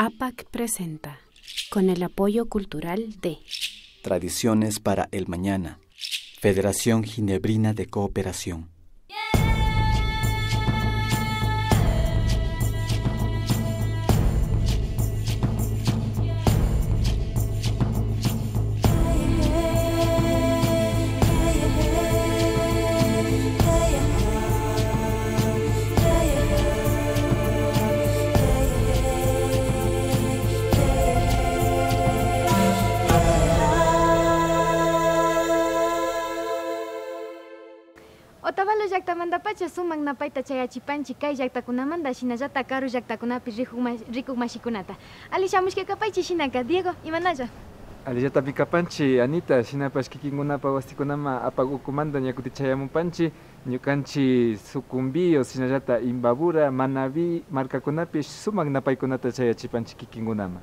APAC presenta, con el apoyo cultural de Tradiciones para el Mañana, Federación Ginebrina de Cooperación. Otavalo llaqtamantapacha suman napayta chayachipanchik kay llaqtakunamanta shinallata karu llaqtakunapi rikuq mashikunata. Ali shamushkakapaychik shinaka. Diego, imanalla? Alillatapi kapanchik Anita, shinapash kikinkunapa wastikunama apaq ukumanta ñakutichayamunpanchik ñukanchik Sucumbío, shinallata Imbabura, Manaví markakunapi sumak napaykunata chayachipanchik kikinkunama.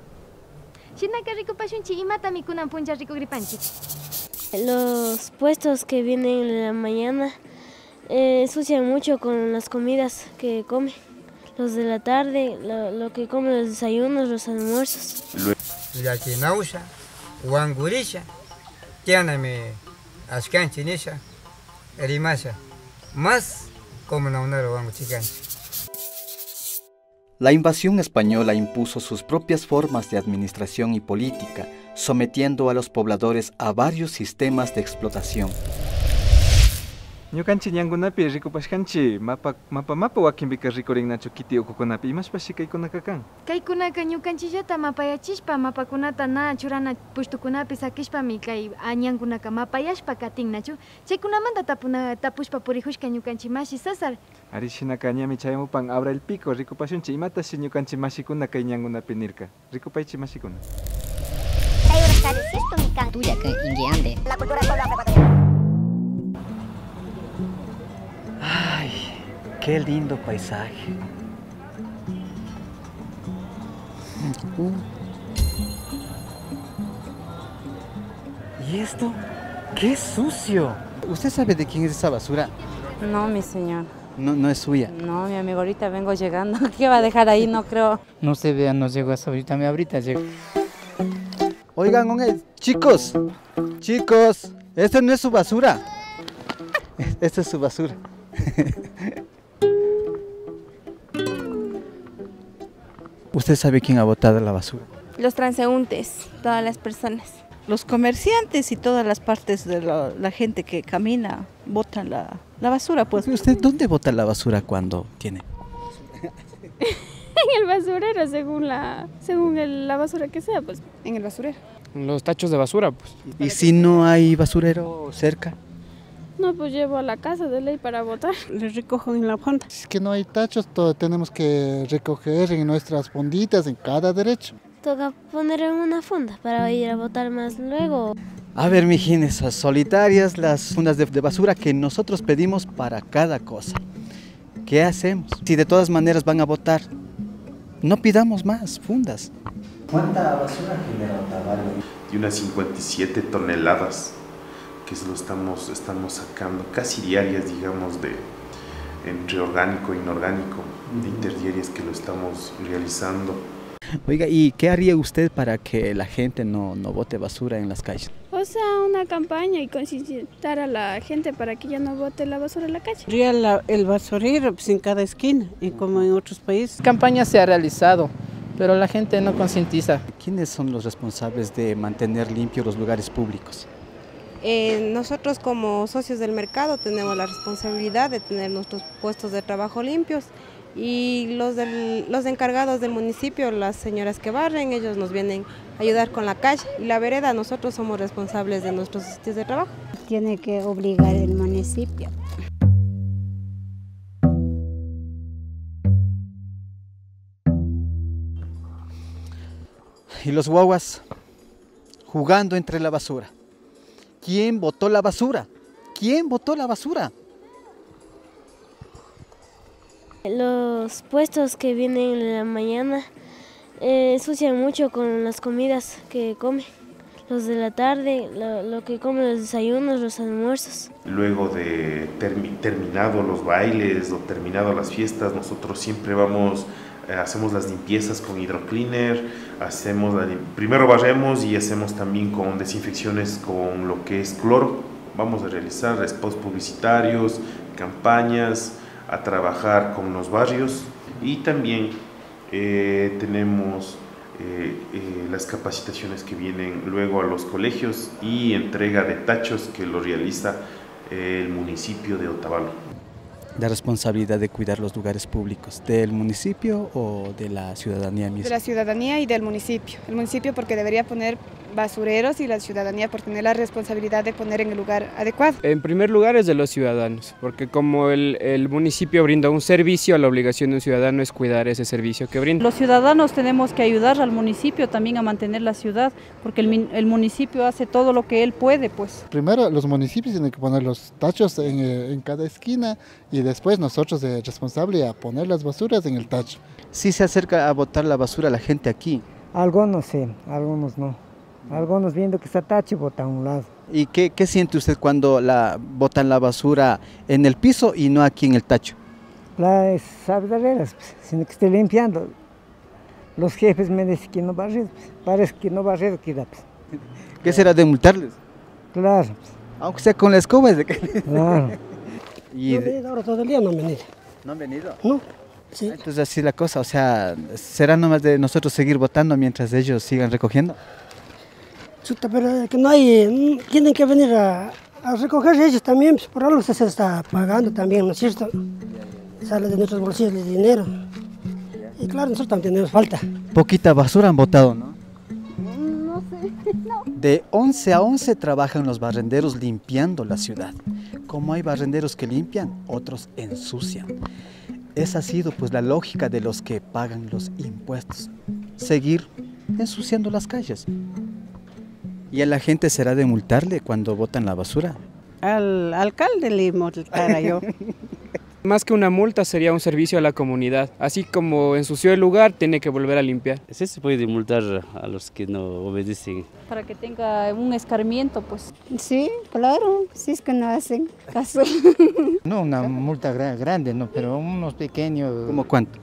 Shinaka rikupashunchik imata mikunan puncha rikukripanchik. Los puestos que vienen en la mañana ensucian mucho con las comidas que comen. Los de la tarde, lo que comen los desayunos, los almuerzos. Yaquinausha, Wangurisha, Tianame, Ashkanchinisha, Erimasha, más como no una Wanguchicanchi. La invasión española impuso sus propias formas de administración y política, sometiendo a los pobladores a varios sistemas de explotación. Ñukanchik ñankunapi rikupashkanchik mapa wakinpika rikurinnachu kiti ukukunapi imashpashi kaykunaka kan. Kaykunaka ñukanchillata mapayachishpa mapakunata na churana pushtukunapi sakishpami kay ñankunaka mapayashpa katinnachu. Chaykunamanta tapushpa purihushka ñukanchik mashi César. Ari shinaka ñami chayamupan abra el pico rikupashunchik imatashi ñukanchik mashikuna kay ñankunapi nirka. Rikupaychik mashikuna. Tuya que inguiande. La cultura ¡Ay! ¡Qué lindo paisaje! ¿Y esto? ¡Qué sucio! ¿Usted sabe de quién es esa basura? No, mi señor. No es suya. No, mi amigo, ahorita vengo llegando. ¿Qué va a dejar ahí? No creo. No se vea, no llegó hasta ahorita llegó. Oigan, chicos, esto no es su basura. Esto es su basura. ¿Usted sabe quién ha botado la basura? Los transeúntes, todas las personas. Los comerciantes y todas las partes de la gente que camina botan la basura. Pues. ¿Usted dónde bota la basura cuando tiene? En el basurero, según la basura que sea, pues. En el basurero. Los tachos de basura, pues. ¿Y si no hay basurero cerca? No, pues llevo a la casa de ley para botar. Les recojo en la fonda. Si es que no hay tachos, todo tenemos que recoger en nuestras fonditas, en cada derecho. Toca poner en una funda para ir a botar más luego. A ver, mijines, solitarias las fundas de basura que nosotros pedimos para cada cosa. ¿Qué hacemos? Si de todas maneras van a botar, no pidamos más fundas. ¿Cuánta basura genera Otavalo? De unas 57 toneladas que lo estamos sacando, casi diarias, digamos, entre orgánico e inorgánico, de interdiarias que lo estamos realizando. Oiga, ¿y qué haría usted para que la gente no bote basura en las calles? O sea, una campaña y concientizar a la gente para que ya no bote la basura en la calle. El basurero pues, en cada esquina, y como en otros países. Campaña se ha realizado, pero la gente no concientiza. ¿Quiénes son los responsables de mantener limpios los lugares públicos? Nosotros como socios del mercado tenemos la responsabilidad de tener nuestros puestos de trabajo limpios y los encargados del municipio, las señoras que barren, ellos nos vienen a ayudar con la calle y la vereda, nosotros somos responsables de nuestros sitios de trabajo. Tiene que obligar el municipio. Y los guaguas jugando entre la basura. ¿Quién botó la basura? ¿Quién botó la basura? Los puestos que vienen en la mañana ensucian mucho con las comidas que comen. Los de la tarde, lo que comen los desayunos, los almuerzos. Luego de terminado los bailes o terminado las fiestas, nosotros siempre vamos hacemos las limpiezas con hidrocleaner, primero barremos y hacemos también con desinfecciones con lo que es cloro. Vamos a realizar spots publicitarios, campañas, a trabajar con los barrios y también tenemos las capacitaciones que vienen luego a los colegios y entrega de tachos que lo realiza el municipio de Otavalo. La responsabilidad de cuidar los lugares públicos, ¿del municipio o de la ciudadanía misma? De la ciudadanía y del municipio. El municipio porque debería poner basureros y la ciudadanía por tener la responsabilidad de poner en el lugar adecuado. En primer lugar es de los ciudadanos, porque como el municipio brinda un servicio, la obligación de un ciudadano es cuidar ese servicio que brinda. Los ciudadanos tenemos que ayudar al municipio también a mantener la ciudad, porque el municipio hace todo lo que él puede, pues. Primero los municipios tienen que poner los tachos en cada esquina y después nosotros de responsable a poner las basuras en el tacho. ¿Sí se acerca a botar la basura la gente aquí? Algunos sí, algunos no. Algunos viendo que está tacho botan a un lado. ¿Y qué siente usted cuando botan la basura en el piso y no aquí en el tacho? Las sabdaderas, sino que esté limpiando. Los jefes me dicen que no barres, parece que no barrer queda. ¿Qué será de multarles? Claro. Aunque sea con la escoba. Claro. Y ahora todo el día no han venido. ¿No han venido? No. Sí. Entonces así la cosa, o sea, ¿será nomás de nosotros seguir votando mientras ellos sigan recogiendo? Chuta, pero que no hay, tienen que venir a recoger ellos también, pues por algo se está pagando también, ¿no es cierto? Sale de nuestros bolsillos el dinero. Y claro, nosotros también tenemos falta. Poquita basura han botado, ¿no? No sé, no. De 11 a 11 trabajan los barrenderos limpiando la ciudad. Como hay barrenderos que limpian, otros ensucian. Esa ha sido pues la lógica de los que pagan los impuestos. Seguir ensuciando las calles. ¿Y a la gente será de multarle cuando botan la basura? Al alcalde le multara yo. Más que una multa sería un servicio a la comunidad. Así como ensució el lugar, tiene que volver a limpiar. Sí se puede multar a los que no obedecen. Para que tenga un escarmiento, pues. Sí, claro, si es que no hacen caso. No una multa grande, no, pero unos pequeños. ¿Cómo cuánto?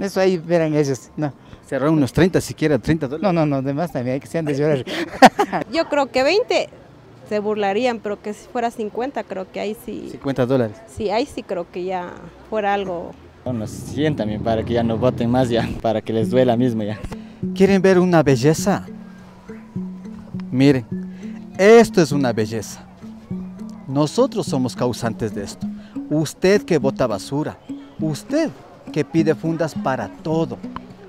Eso ahí verán ellos, no. Cerrar unos 30 siquiera, $30. No, demás también, hay que sean de llorar. Yo creo que 20 se burlarían, pero que si fuera 50, creo que ahí sí. $50. Sí, ahí sí creo que ya fuera algo. Unos 100 también, para que ya no voten más ya, para que les duela mismo ya. ¿Quieren ver una belleza? Miren, esto es una belleza. Nosotros somos causantes de esto. Usted que bota basura, usted que pide fundas para todo.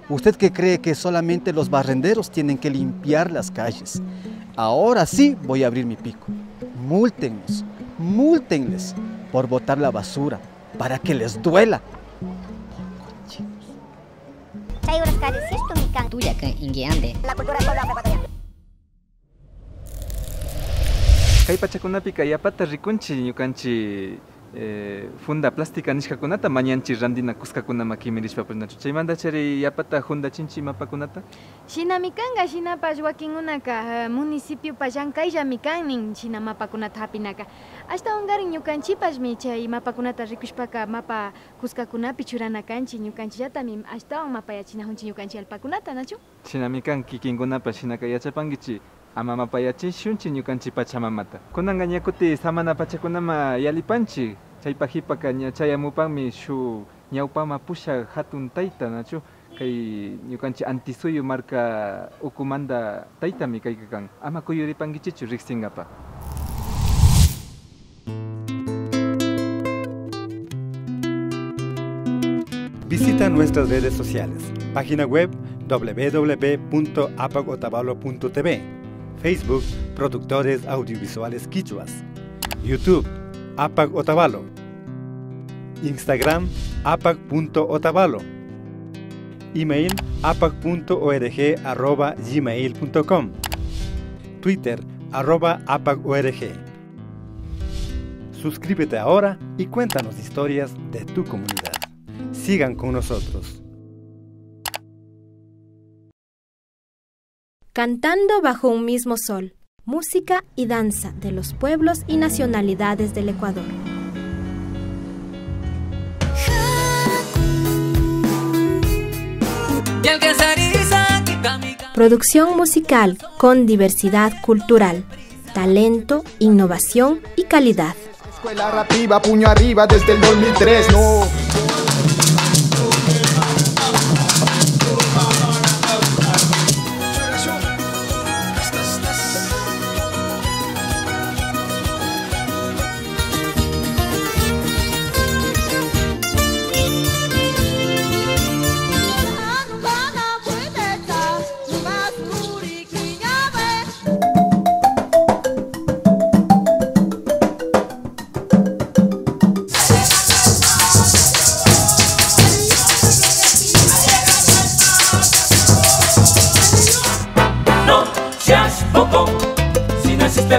Usted que cree que solamente los barrenderos tienen que limpiar las calles. Ahora sí voy a abrir mi pico. Múltennos, múltenles por botar la basura, para que les duela. Kay pachakunapi kayapata rikunchi ñukanchi funda plástica nishkakunata mañanchi randina kuskakunama kimirishpapas nachu. Chaymanta chari yapata hundachinchi imapakunata? Shinamikanga shinapas wakinunaka municipio pallankayllami kannin shinamapakunata hapinaka. Hasta ungarin ñukanchipasmi chay mapakunata rikushpaka mapa kuskakunapi churanakanchi ñukanchillatami hasta mapayachinahunchi ñukanchi alpakunata nachu. Shinamikan kikinkunapas shinaka yachapankichi ama mapayachishunchi ñukanchi pachamamata. Kunanga ñakuti samana pachakunama yalipanchi. Chaypajipaka chayamupanmi shu ñawpama pusha hatun tayta nachu. Kay ñukanchi Antisuyu marca ukumanda taytami kayka kan. Ama kuyuripankichichu riqsingapa. Visita nuestras redes sociales. Página web www.apagotavalo.tv, Facebook Productores Audiovisuales Quichuas, YouTube Apag Otavalo, Instagram apag.otavalo, email apag.org@gmail.com, Twitter @apagorg. Suscríbete ahora y cuéntanos historias de tu comunidad. Sigan con nosotros. Cantando bajo un mismo sol, música y danza de los pueblos y nacionalidades del Ecuador. el que se eriza, quita mi... Producción musical con diversidad cultural, talento, innovación y calidad. Escuela Rapiva, puño arriba desde el 2003, no.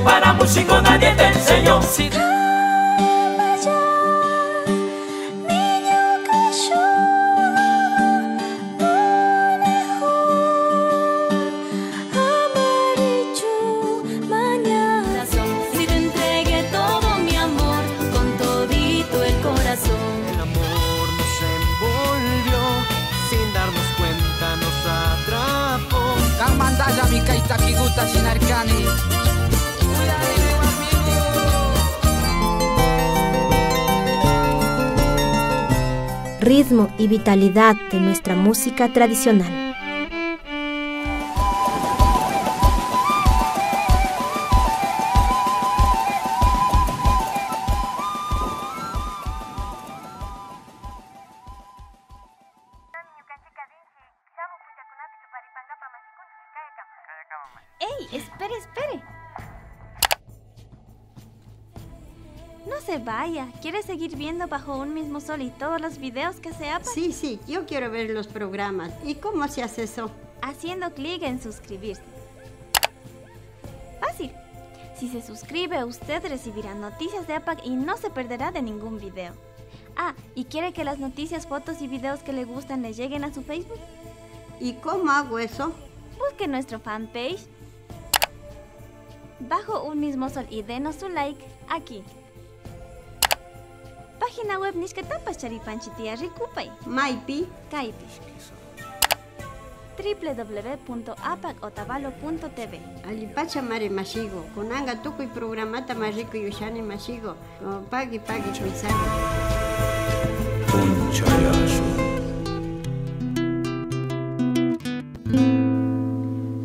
Para músico nadie te enseñó. Si... Ritmo y vitalidad de nuestra música tradicional. ¡Ey! ¡Espere! No se vaya. ¿Quiere seguir viendo Bajo un mismo sol y todos los videos que se hagan? Sí, yo quiero ver los programas. ¿Y cómo se hace eso? Haciendo clic en suscribirse. Fácil. Si se suscribe, usted recibirá noticias de APAC y no se perderá de ningún video. Ah, ¿y quiere que las noticias, fotos y videos que le gustan le lleguen a su Facebook? ¿Y cómo hago eso? Busque nuestro fanpage Bajo un mismo sol y denos su like aquí. Página web Nishkatapas Charipanchitia Rikupay Maipi Kaipi www.apacotavalo.tv Alipacha mare masigo Konanga tukuy programata mariko yushani masigo Pagi chuisani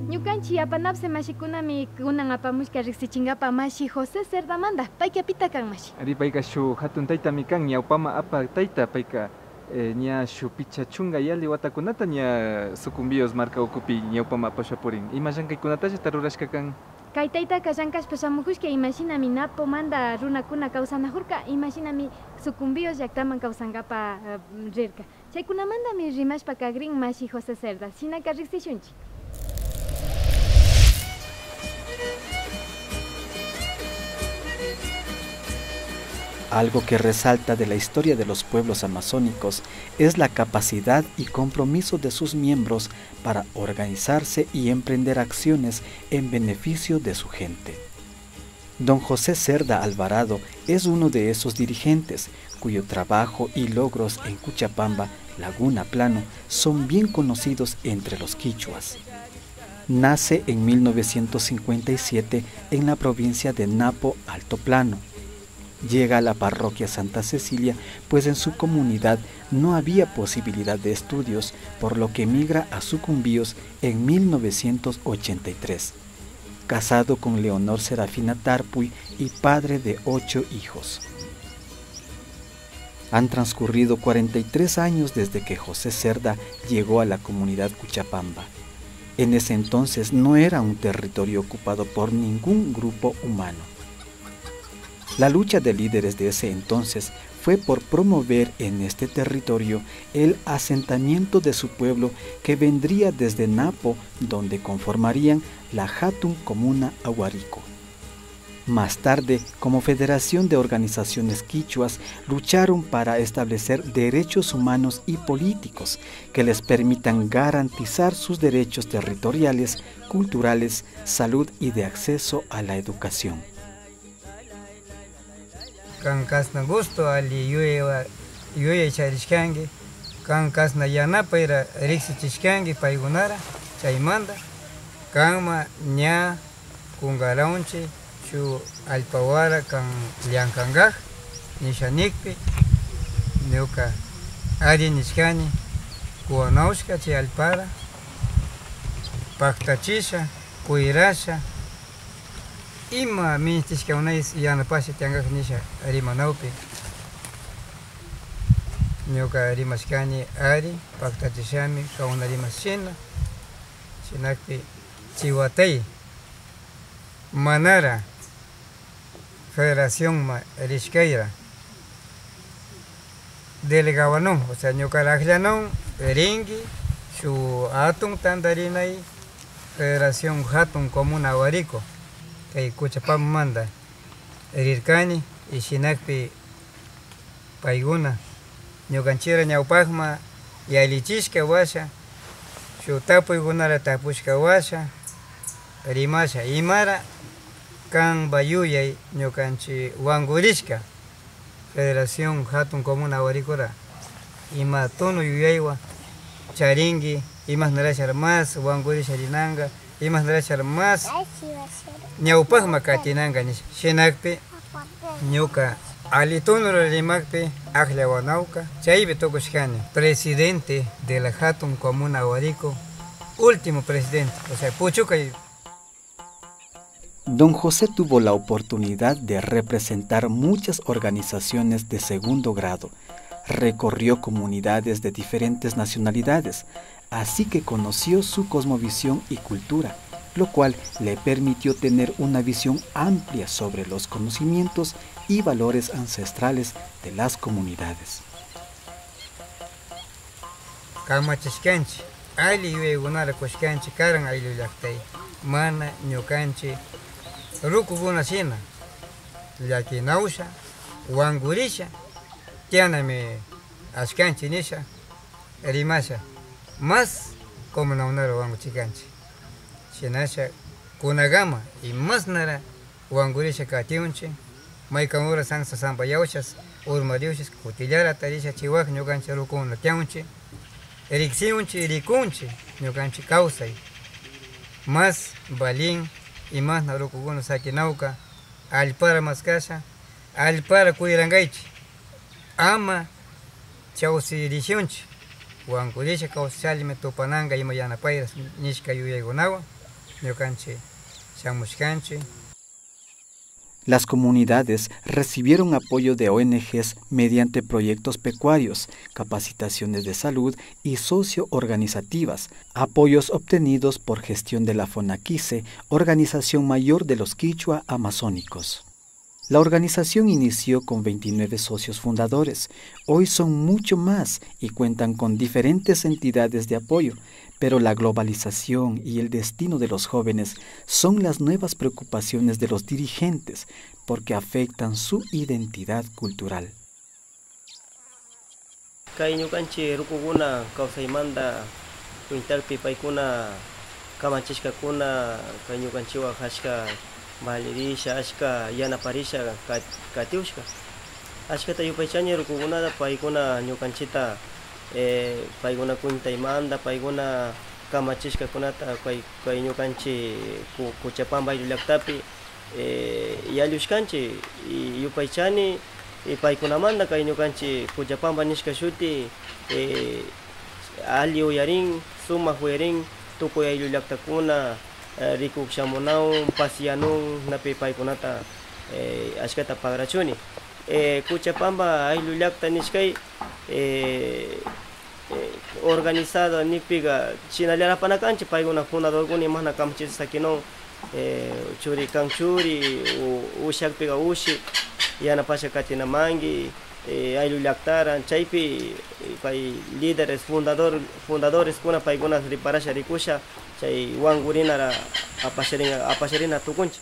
Ñukanchi apanapse mashikunami kunan apamushka riqsichinkapa mashi José Cerda manda payka pita kan mashi. Ari payka shu hatun taytami kan ñawpama apa tayta payka ña shu picha chunga yali watakunata ña sucumbíos marca ukupi ñawpama apashapurin. Ima llankaykunatashi tarurashka kan. Kay taytaka llankashpa shamukushka imashinami napo manda runakuna kawsanajurka imashinami sucumbíos llaktaman kawsankapa rirka. Chaykunamandami rimashpa kagrin mashi José Cerda. Shinaka riqsishunchik. Algo que resalta de la historia de los pueblos amazónicos es la capacidad y compromiso de sus miembros para organizarse y emprender acciones en beneficio de su gente. Don José Cerda Alvarado es uno de esos dirigentes cuyo trabajo y logros en Cuchapamba, Laguna Plano, son bien conocidos entre los quichuas. Nace en 1957 en la provincia de Napo, Alto Plano. Llega a la parroquia Santa Cecilia, pues en su comunidad no había posibilidad de estudios, por lo que emigra a Sucumbíos en 1983. Casado con Leonor Serafina Tarpuy y padre de 8 hijos. Han transcurrido 43 años desde que José Cerda llegó a la comunidad Cuchapamba. En ese entonces no era un territorio ocupado por ningún grupo humano. La lucha de líderes de ese entonces fue por promover en este territorio el asentamiento de su pueblo que vendría desde Napo, donde conformarían la Hatun Comuna Aguarico. Más tarde, como Federación de Organizaciones Quichuas, lucharon para establecer derechos humanos y políticos que les permitan garantizar sus derechos territoriales, culturales, salud y de acceso a la educación. Kan kasna gusto ali yuye charishkangi kan kasna yanapa ira riksichishkanki paykunara chaymanta kanma ña kungaranchi shu alpawara kan llankangaj nishanikpi ñuka ari nishkani kuwanawshka chay alpara paktachisha kuirasha ima ministishka unayis yanapasha tiangaj nisha rimanawpi ñuka rimashkani ari paktachishami kauna rimashina shinakpi chiwatay manara federación ma rishkayra delegawanon, o sea, ñuka raklanon ringi shu atun tandarinay federación hatun comuna Aguarico kay Cuchapamba manda rirkani y shinakpi payguna ñukanchira ñawpakma yalichishka washa shu tapuykunara tapushka washa rimasha imara kan bayuyay ñukanchi wangurishka Federación Hatun Comuna Aguaricora ima tono yuyaywa charingi imas narashar más wangurisha rinanga imas narashar más ñawpakma katinanga nish shinakpi ñuka alitonoro rimakpi aklawanauka chaypi tukushkani presidente de la Hatun Comuna Aguarico último presidente, o sea, Puchuca. Don José tuvo la oportunidad de representar muchas organizaciones de segundo grado. Recorrió comunidades de diferentes nacionalidades, así que conoció su cosmovisión y cultura, lo cual le permitió tener una visión amplia sobre los conocimientos y valores ancestrales de las comunidades. Kamachishkanchi, ayli yuegunara kushkanchi karan aylu llaktay, mana ñukanchi rukukuna shina, llakinausha, wangurisha, tianami ashkanchi nisha, rimasha, más como naunara wanguchikanchi. Shinasha kunagama y más nara wangurisha katiunchi, maikamura sansa samba yauchas, urmariuchas, kutillara tarisha chiwak ñukanchi rukuna tianchi, erixiunchi rikunchi ñukanchi kausay, más balín y más narukuguna sakinauka, alpara maskasha, alpara kuirangaichi, ama chausi rishunchi, wangurisha kausalime tupananga ima yanapayras nishka yuyaygunawa, ñukanchi shamushkanchi. Las comunidades recibieron apoyo de ONGs mediante proyectos pecuarios, capacitaciones de salud y socio-organizativas, apoyos obtenidos por gestión de la FONAQUICE, Organización Mayor de los Quichua Amazónicos. La organización inició con 29 socios fundadores. Hoy son mucho más y cuentan con diferentes entidades de apoyo, pero la globalización y el destino de los jóvenes son las nuevas preocupaciones de los dirigentes porque afectan su identidad cultural. Kay ñukanchi rukukuna kawsaymanta kuintarpi paykuna kamachishkakuna kay ñukanchiwa hashka malirisha ashka yanaparisha katiushka ashkata yupaychani rukukunata paykuna ñukanchita paykuna kuintaymanta paykuna kamachishkakunata kay ñukanchi Cuchapamba ayllu llaktapi yallushkanchi yupaychani paykunamanta kay ñukanchi Cuchapamba nishka shuti alli uyarin sumaq uyarin tukuy ayllu llaktakuna rikuk shamunawun pasiyanun napi paykunata ashkata pagrachuni Cuchapamba ayllu llakta nishkay organizado nipiga chinallarapanakанchi paykuna fundadorkuna imahna kamachis sakinon churi kan churi ushakpiga ushi yanapasha katinamangi ayllu llaktara chaypi pay líderes fundadores kuna paykuna riparasha rikusha chay wangurinara apasharina tukuncha.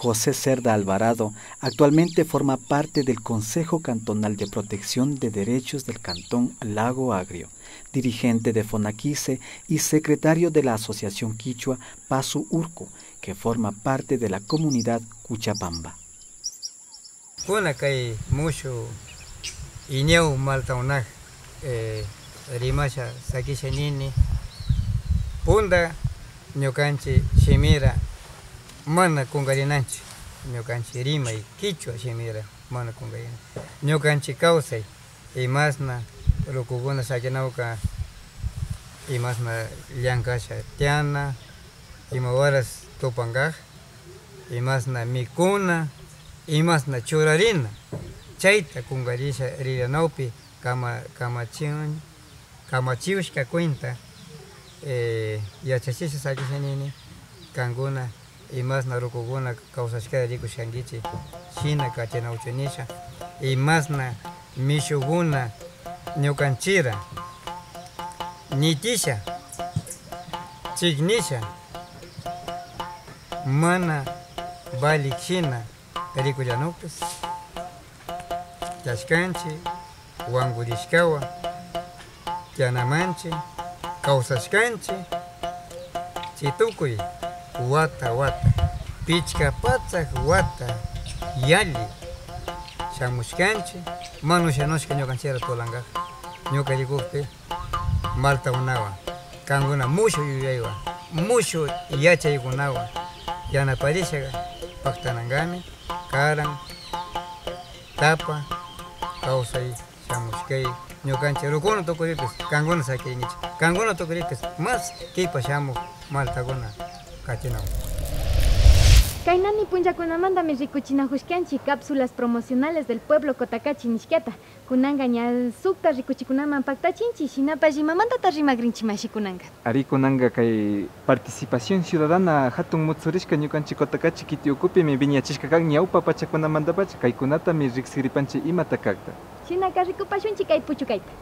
José Cerda Alvarado actualmente forma parte del Consejo Cantonal de Protección de Derechos del Cantón Lago Agrio, dirigente de FONAQUICE y secretario de la Asociación Quichua Pasu Urco, que forma parte de la comunidad Cuchapamba. Kuna kay mushu iñeu maltaunaj rimasha sakisha nini punda ñukanchik shimira mana kungarinanchik ñukanchik rima y quichua shimira mana kungarinanchik ñukanchik kawsay imasna rukukuna sakinawka imasna llankasha tiana ima waras tupangaj imasna mikuna imasna churarina chayta kungarisha riranawpi kamachiushka cuenta yachachisha sakisha nini kankuna imasna rukukuna kawsashkata rikushankichik shina kachanawchunisha imasna mishukuna ñukanchira nitisha chiknisha mana balikshina rikuyanupis chashkanchi wangurishkawa tianamanchi kawsashkanchi chitukuy wata pichka patzak wata yali shamushkanchi manushanushka ñukanchira tulankaj ñuka rikukpi maltaunawan kankuna mushu yuyaywan mushu yachaykunawan yanaparisha paktanankami karan tapa kawsay shamushkay ñukanchik rukuna tukuripis kankuna sakaynichik kankuna tukuripis mas kaypa shamuq maltakuna kachinawan. Kainani punchakunamantami rikuchinajushkanchik cápsulas promocionales del pueblo Cotacachi nishkata. Kunanga ña sukta rikuchikunaman paktachinchik shinapas rimamantata rimagrinchik mashikunanga. Ari kunanga kay participación ciudadana hatun mutsurishka ñukanchik Cotacachi kitiukupimi viñachishka kaq ñawpa pachakunamantapacha kaykunatami riqsiripanchik imata kaqta. Shinaka rikupashunchik kay puchukayta.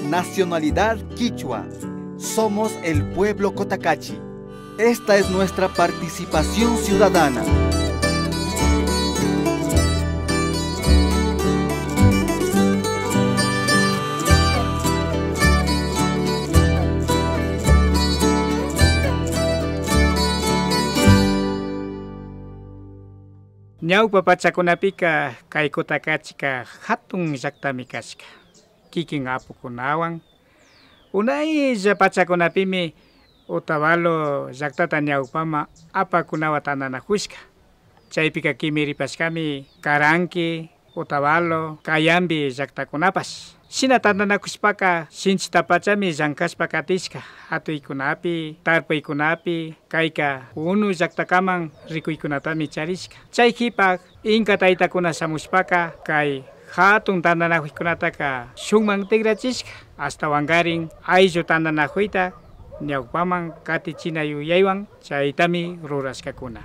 Nacionalidad quichua. Somos el pueblo Cotacachi. Esta es nuestra participación ciudadana. Ñawpa pachakunapika kay Cotacachika hatun llaqtami kashka. Kikin apukunawan unaylla pachakunapimi Otavalo llaqtata ñawpama apakunawan tananakushka. Chaypika kimiripashkami Karanki, Otavalo, Kayambi llaqtakunapas. Shina tananakushpaka shinchitapachami llankashpa katishka hatuykunapi, tarpuykunapi, kayka unu llaqtakaman rikuykunatami charishka. Chaykipak Inka taytakuna shamushpaka kay hatun tandanakuykunataka shunman tigrachishka hasta wankarin ayllu tandanakuyta ñawpaman katichina yuyaywan chaytami rurashkakuna.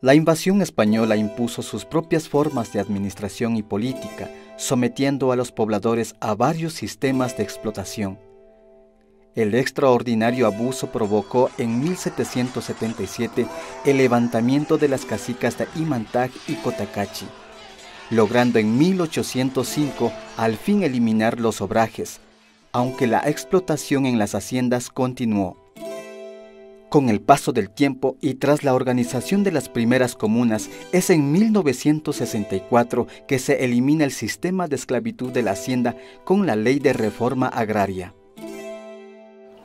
La invasión española impuso sus propias formas de administración y política, sometiendo a los pobladores a varios sistemas de explotación. El extraordinario abuso provocó en 1777 el levantamiento de las cacicas de Imantag y Cotacachi, logrando en 1805 al fin eliminar los obrajes, aunque la explotación en las haciendas continuó. Con el paso del tiempo y tras la organización de las primeras comunas, es en 1964 que se elimina el sistema de esclavitud de la hacienda con la Ley de Reforma Agraria.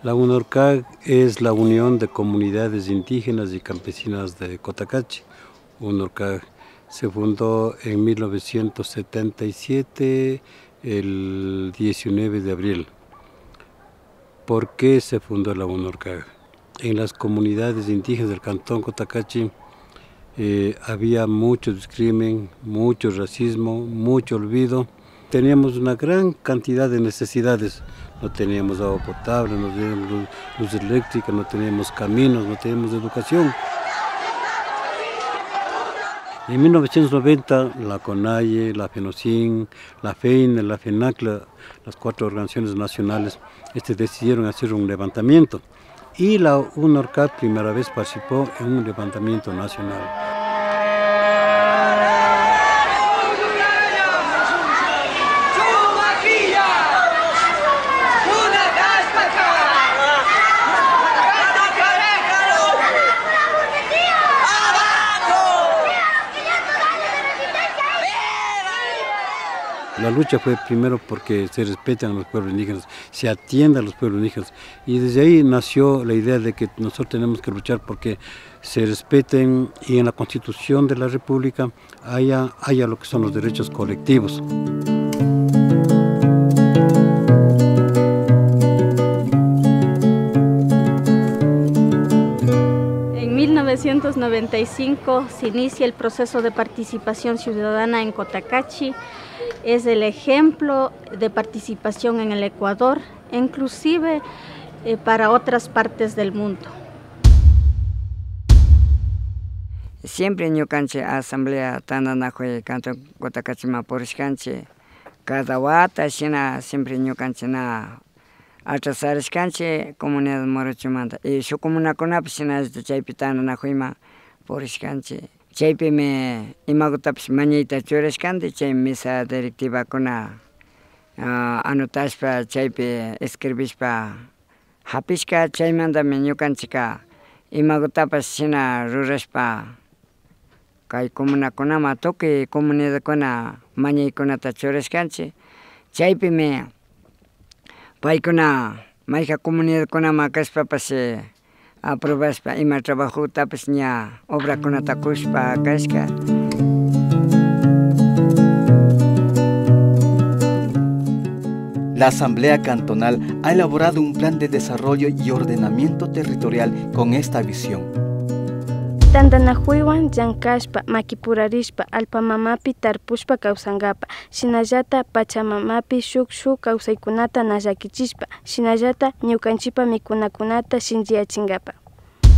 La UNORCAG es la unión de comunidades indígenas y campesinas de Cotacachi. UNORCAG se fundó en 1977, el 19 de abril. ¿Por qué se fundó la UNORCAG? En las comunidades indígenas del cantón Cotacachi había mucho discrimen, mucho racismo, mucho olvido. Teníamos una gran cantidad de necesidades. No teníamos agua potable, no teníamos luz eléctrica, no teníamos caminos, no teníamos educación. En 1990, la CONAIE, la FENOCIN, la FEINE, la FENACLA, las 4 organizaciones nacionales, decidieron hacer un levantamiento. Y la UNORCAG primera vez participó en un levantamiento nacional. La lucha fue primero porque se respeten a los pueblos indígenas, se atienda a los pueblos indígenas. Y desde ahí nació la idea de que nosotros tenemos que luchar porque se respeten y en la Constitución de la República haya lo que son los derechos colectivos. En 1995 se inicia el proceso de participación ciudadana en Cotacachi. Es el ejemplo de participación en el Ecuador, inclusive para otras partes del mundo. Siempre ñukanchik asamblea tandanakui Cantón Cotacachi purishkanchik cada wata shina siempre ñukanchik na atrasarishkanchik comunidad morochimanta y shuk comunakunapish shina chaypi tandanakuyma purishkanchik. Chaypimi imakutapish mañayta churashkanchik, chay mesa directivakuna anotashpa chaypi escribishpa hapishka, chaymantami ñukanchika imakutapish shina rurashpa kay comunakunama tukuy comunidadkuna mañaykunata churashkanchik. Chaypimi paykuna mayja comunidadkunama kashpapash aprobashpa ima trabajutapish ña obrakunata kushpa kashka. La Asamblea Cantonal ha elaborado un plan de desarrollo y ordenamiento territorial con esta visión. Tantanahuiwan llankashpa, makipurarishpa, alpamamapi tarpushpa kawsankapa, shinallata pachamamapi shuk kawsaykunata nallakichishpa, shinallata ñukanchipa mikunakunata shinchiyachinkapa.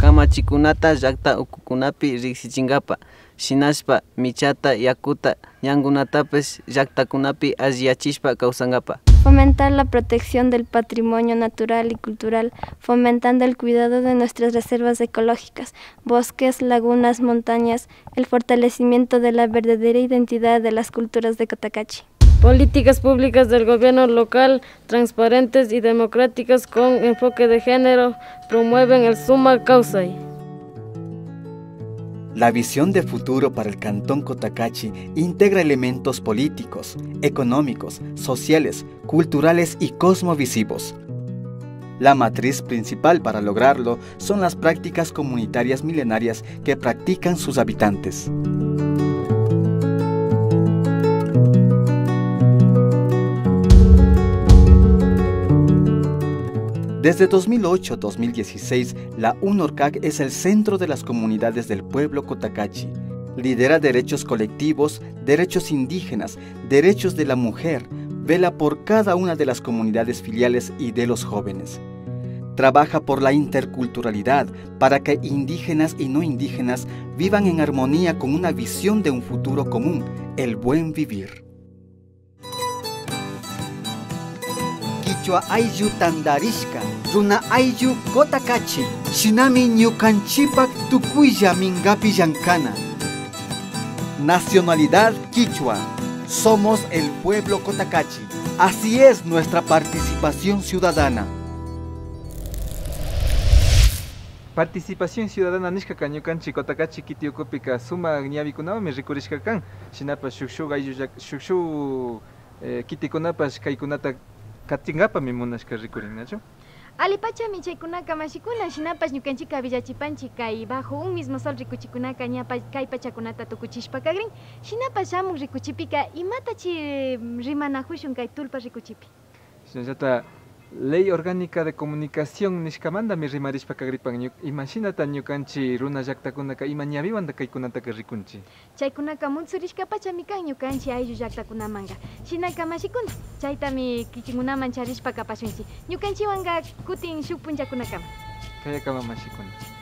Kamachikunata llakta ukukunapi riksichinkapa, shinashpa michata yakuta ñankunatapish llaktakunapi alliyachishpa kawsankapa. Fomentar la protección del patrimonio natural y cultural, fomentando el cuidado de nuestras reservas ecológicas, bosques, lagunas, montañas, el fortalecimiento de la verdadera identidad de las culturas de Cotacachi. Políticas públicas del gobierno local, transparentes y democráticas con enfoque de género, promueven el suma causai. La visión de futuro para el Cantón Cotacachi integra elementos políticos, económicos, sociales, culturales y cosmovisivos. La matriz principal para lograrlo son las prácticas comunitarias milenarias que practican sus habitantes. Desde 2008-2016, la UNORCAC es el centro de las comunidades del pueblo Cotacachi. Lidera derechos colectivos, derechos indígenas, derechos de la mujer, vela por cada una de las comunidades filiales y de los jóvenes. Trabaja por la interculturalidad para que indígenas y no indígenas vivan en armonía con una visión de un futuro común, el buen vivir. Quichua ayllu tandarishka, runa ayllu Cotacachi, shinami ñukanchipak tukuylla mingapi llankana. Nacionalidad quichua, somos el pueblo Cotacachi. Así es nuestra participación ciudadana. Participación ciudadana nishka ñukanchik Cotacachi Kitiukupika suma ñawikunawami rikurishkakan, shinapas shukshu kitikunapas kaykunata katingapami munashka rikurinachu. Alipachami chaykunaka mashikuna shinapas ñukanchika villachipanchik kay bajo un mismo sol rikuchikunaka ñapa kay pachakunata tukuchishpa kagrin, shinapas shamun rikuchipika imatachi rimanajushun kay tulpa rikuchipi. Shinallata Ley Orgánica de Comunicación nishkamandami rimarishpa kagripan imashinata ñukanchik runa llaktakunaka ima ñawiwanta kaykunataka rikunchik. Chaykunaka muntsurishkapachami kan ñukanchik ayllu llaktakunamanga. Shinaka mashikuna chaytami kichinkunaman charishpa kapashunchik. Ñukanchiwanka kutin shuk punchakunakama. Kayakama mashikuna.